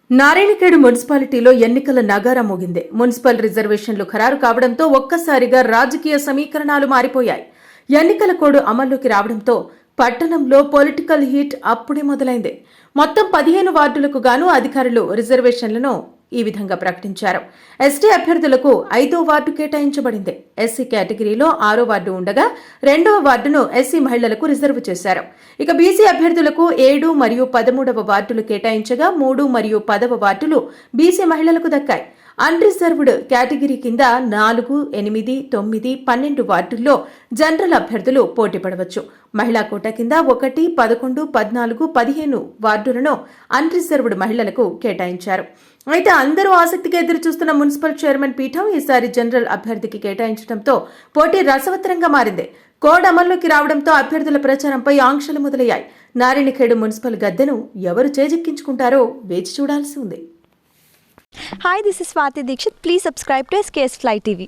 నారాయణఖేడ్ మున్సిపాలిటీలో ఎన్నికల నగారా మోగింది. మున్సిపల్ రిజర్వేషన్లు ఖరారు కావడంతో ఒక్కసారిగా రాజకీయ సమీకరణాలు మారిపోయాయి. ఎన్నికల కోడ్ అమల్లోకి రావడంతో పట్టణంలో పొలిటికల్ హీట్ అప్పుడే మొదలైంది. మొత్తం 15 వార్డులకు గాను అధికారులు రిజర్వేషన్లను ఈ విధంగా ప్రకటించారు. ఎస్టీ అభ్యర్థులకు 5వ వార్డు కేటాయించబడింది. ఎస్సీ కేటగిరీలో 6వ వార్డు ఉండగా 2వ వార్డును ఎస్సీ మహిళలకు రిజర్వ్ చేశారు. ఇక బీసీ అభ్యర్థులకు 7 మరియు 13వ వార్డులు కేటాయించగా 3 మరియు 10వ వార్డులు బీసీ మహిళలకు దక్కాయి. అన్రిజర్వ్డ్ కేటగిరీ కింద 4, 8, 9, 12 వార్డుల్లో జనరల్ అభ్యర్థులు పోటీ పడవచ్చు. మహిళా కోటా కింద 1, 11, 14, 15 వార్డులను అన్రిజర్వ్డ్ మహిళలకు కేటాయించారు. అయితే అందరూ ఆసక్తిగా ఎదురుచూస్తున్న మున్సిపల్ చైర్మన్ పీఠం ఈసారి జనరల్ అభ్యర్థికి కేటాయించడంతో పోటీ రసవత్తరంగా మారింది. కోడ్ అమల్లోకి రావడంతో అభ్యర్థుల ప్రచారంపై ఆంక్షలు మొదలయ్యాయి. నారాయణఖేడ్ మున్సిపల్ గద్దెను ఎవరు చేజిక్కించుకుంటారో వేచి చూడాల్సి ఉంది. Hi, this is Swati Dikshit. Please subscribe to SKS Fly TV.